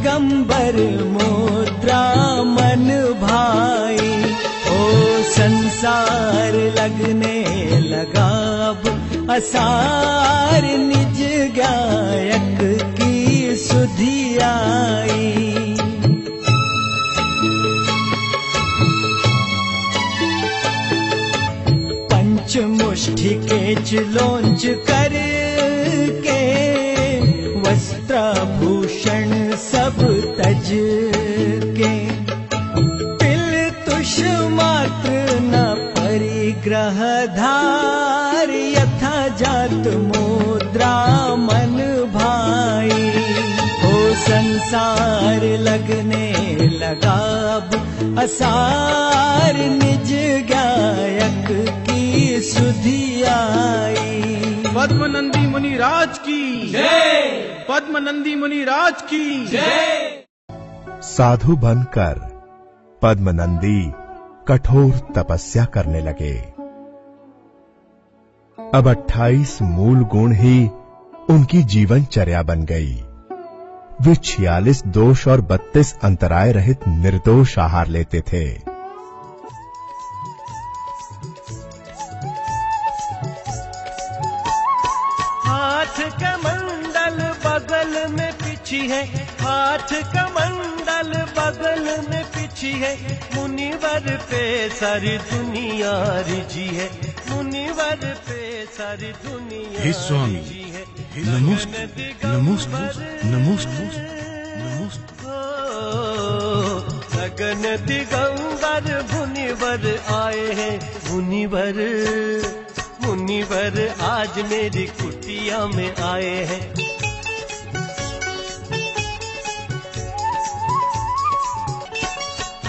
दिगंबर मुद्रा मन भाई। ओ संसार लगने लगा अब असार, निज गायक की सुधि आई। पंचमुष्टि केच लोंच कर के, वस्त्राभूषण सब तज के। तिल तुष मात्र न परिग्रह धार, यथा जात मुद्रा मन भाई। ओ संसार लगने लगा अब असार, निज गायक की सुधि आई। पद्मनंदी मुनि राज की जय, पद्मनंदी मुनि राज की जय। साधु बनकर पद्मनंदी कठोर तपस्या करने लगे। अब 28 मूल गुण ही उनकी जीवनचर्या बन गई। वे 46 दोष और 32 अंतराय रहित निर्दोष आहार लेते थे। हाथ कमंडल बगल में पिछी है, हाथ कमंडल बगल में पिछी है। मुनिवर पे सारी दुनिया रिझी है, मुनिवर पे सारी दुनिया। हे स्वामी, नमोस्तु नमोस्तु नमोस्तु नमोस्तु। गगन दिगंबर मुनिवर आए हैं, मुनिवर मुनिवर आज मेरी कुटिया में आए हैं।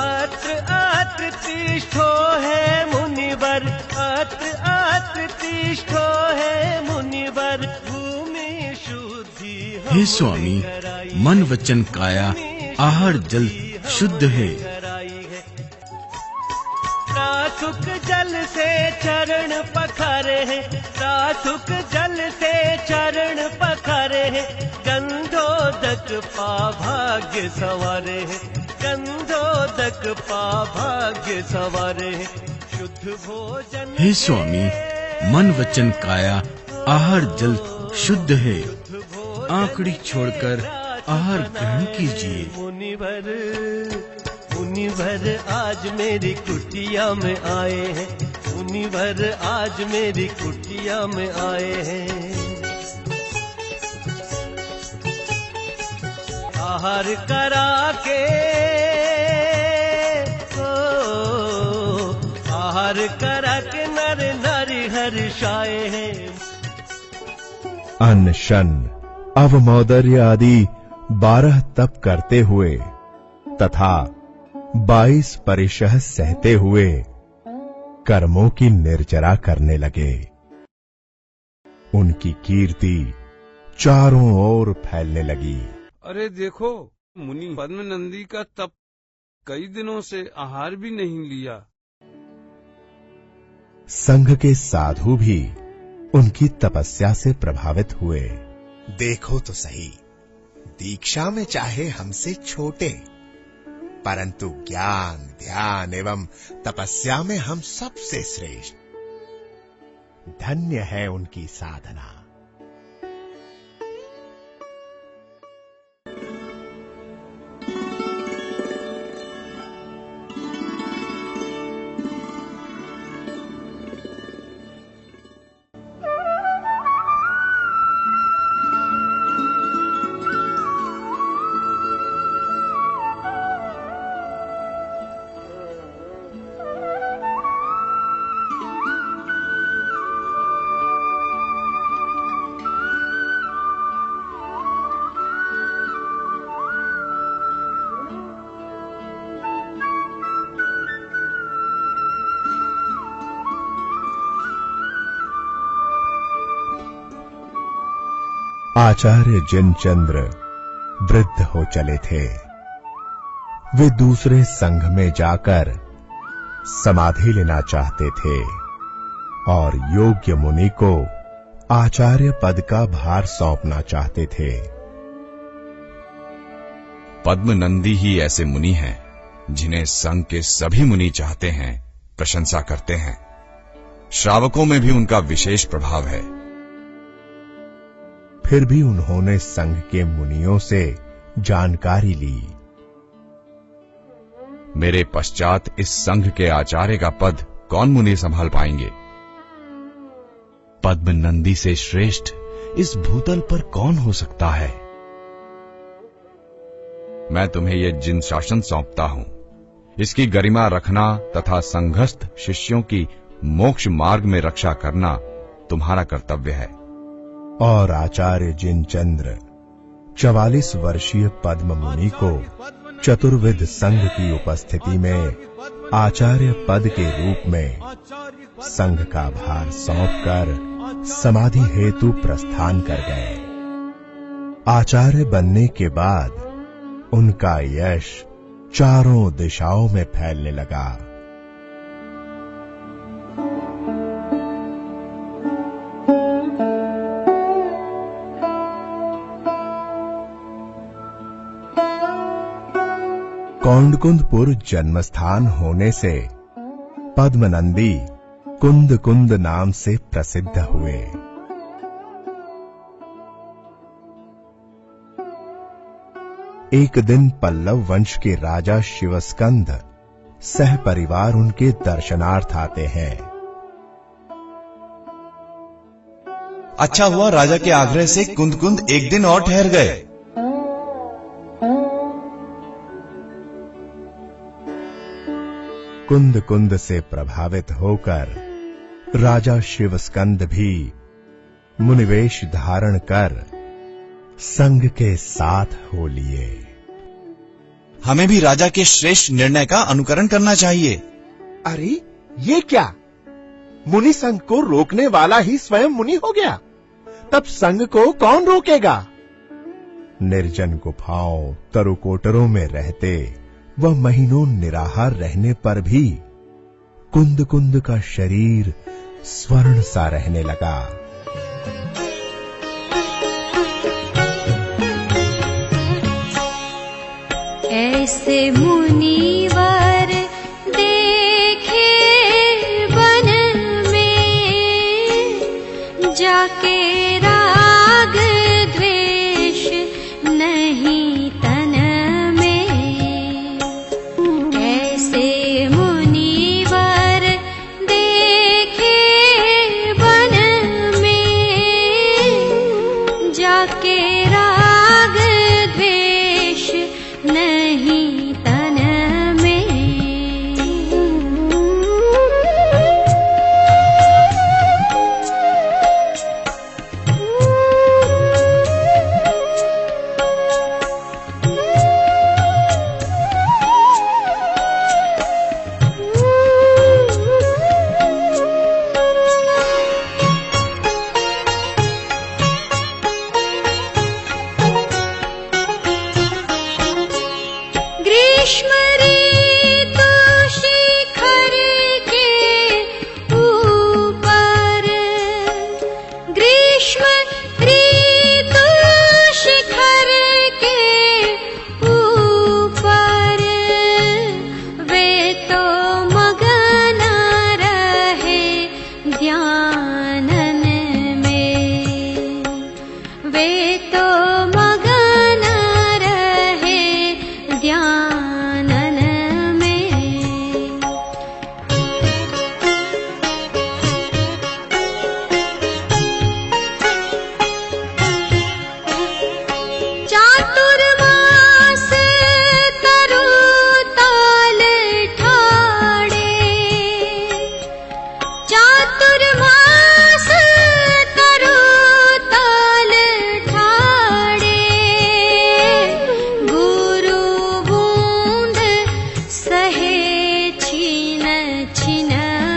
अत्र अत्र तिष्ठो है मुनिवर, अत्र अत्र तिष्ठो है मुनिवर। भूमि शुद्धि हे स्वामी, मन वचन काया आहार जल शुद्ध है। रासुक जल से चरण पखारे हैं, रासुक जल से चरण पखारे हैं। गंधोदक पा भाग्य सवारे हैं, गंधोदक पा भाग्य सवारे हैं। शुद्ध भोजन हे स्वामी, मन वचन काया आहार जल शुद्ध है। आंकड़ी छोड़कर आहार ग्रहण कीजिए। मुनिवर मुनिवर आज मेरी कुटिया में आए हैं, मुनिवर आज मेरी कुटिया में आए हैं। आहार करा के आहार करा के नर नारी हर्षाए हैं। अन्न शन अवमौदर्य आदि 12 तप करते हुए तथा 22 परिशह सहते हुए कर्मों की निर्जरा करने लगे। उनकी कीर्ति चारों ओर फैलने लगी। अरे देखो, मुनि पद्मनंदी का तप, कई दिनों से आहार भी नहीं लिया। संघ के साधु भी उनकी तपस्या से प्रभावित हुए। देखो तो सही, दीक्षा में चाहे हमसे छोटे, परंतु ज्ञान ध्यान एवं तपस्या में हम सबसे श्रेष्ठ। धन्य है उनकी साधना। आचार्य जिनचंद्र वृद्ध हो चले थे। वे दूसरे संघ में जाकर समाधि लेना चाहते थे और योग्य मुनि को आचार्य पद का भार सौंपना चाहते थे। पद्म नंदी ही ऐसे मुनि हैं जिन्हें संघ के सभी मुनि चाहते हैं, प्रशंसा करते हैं। श्रावकों में भी उनका विशेष प्रभाव है। फिर भी उन्होंने संघ के मुनियों से जानकारी ली। मेरे पश्चात इस संघ के आचार्य का पद कौन मुनि संभाल पाएंगे? पद्म नंदी से श्रेष्ठ इस भूतल पर कौन हो सकता है? मैं तुम्हें ये जिन शासन सौंपता हूं, इसकी गरिमा रखना तथा संघस्थ शिष्यों की मोक्ष मार्ग में रक्षा करना तुम्हारा कर्तव्य है। और आचार्य जिनचंद्र 44 वर्षीय पद्म मुनि को चतुर्विद संघ की उपस्थिति में आचार्य पद के रूप में संघ का भार सौंपकर समाधि हेतु प्रस्थान कर गए। आचार्य बनने के बाद उनका यश चारों दिशाओं में फैलने लगा। कौंडकुंदपुर जन्मस्थान होने से पद्मनंदी कुंद कुंद नाम से प्रसिद्ध हुए। एक दिन पल्लव वंश के राजा शिवस्कंद सह परिवार उनके दर्शनार्थ आते हैं। अच्छा हुआ राजा के आग्रह से कुंद कुंद एक दिन और ठहर गए। कुंद कुंद से प्रभावित होकर राजा शिवस्कंद भी मुनिवेश धारण कर संघ के साथ हो लिए। हमें भी राजा के श्रेष्ठ निर्णय का अनुकरण करना चाहिए। अरे ये क्या, मुनि संघ को रोकने वाला ही स्वयं मुनि हो गया, तब संघ को कौन रोकेगा? निर्जन गुफाओं तरुकोटरों में रहते वह महीनों निराहार रहने पर भी कुंद कुंद का शरीर स्वर्ण सा रहने लगा। ऐसे मुनिवर देखे वन में, जाके राग द्वेष नहीं तन में। ऐसे मुनिवर देखे वन में, जाके राग द्वेष नहीं तन में। ग्रीष्म ऋतु शिखर के ऊपर, ग्रीष्म ऋतु शिखर के ऊपर, वे तो मगन रहे ध्यानन में। वे तो मगन रहे ध्यानन में। चातुर्मास तरु ताल ठाड़े, चातुर्मास तरु ताल ठाड़े। गुरु बूंद सहे छिन छिन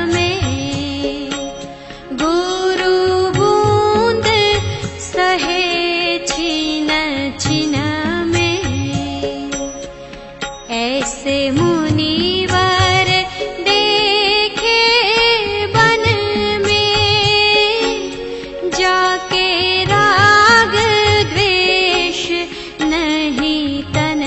में, गुरु बूंद सहे छिन छिन में। ऐसे मुनिवर देखे वन में, जाके राग द्वेष नहीं तन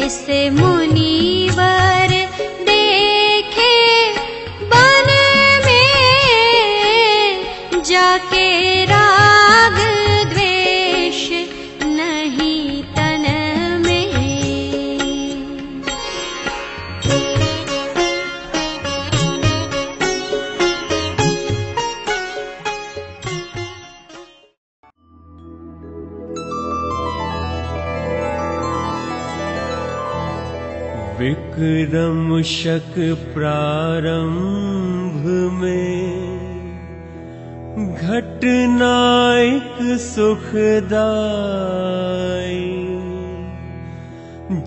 ऐसे मुनिवर देखे बन में जाके राग द्वेष नहीं तन में। विक्रम शक प्रारंभ में घटना एक सुखदाई,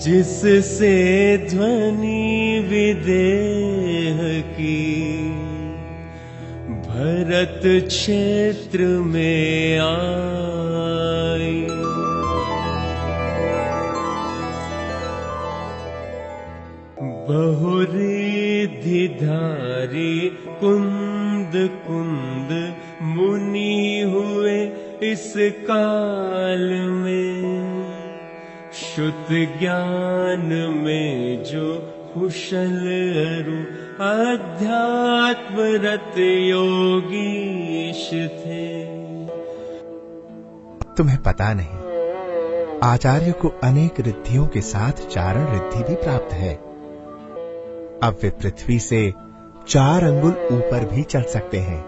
जिससे ध्वनि विदेह की भरत क्षेत्र में आई। बहुरिद्धि धारी कुंद कुंद मुनि हुए इस काल में, शुद्ध ज्ञान में जो कुशल अरु अध्यात्म रत योगीश थे। तुम्हें पता नहीं, आचार्य को अनेक रिद्धियों के साथ चारण रिद्धि भी प्राप्त है। अब वे पृथ्वी से 4 अंगुल ऊपर भी चल सकते हैं।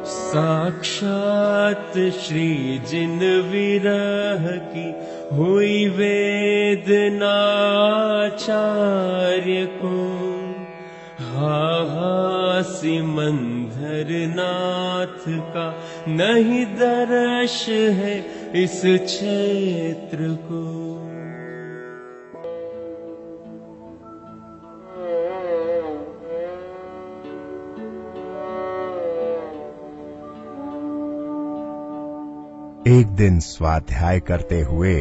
साक्षात श्री जिन विरह की हुई वेदना आचार्य को, हा सिमंदर नाथ का नहीं दर्श है इस क्षेत्र को। एक दिन स्वाध्याय करते हुए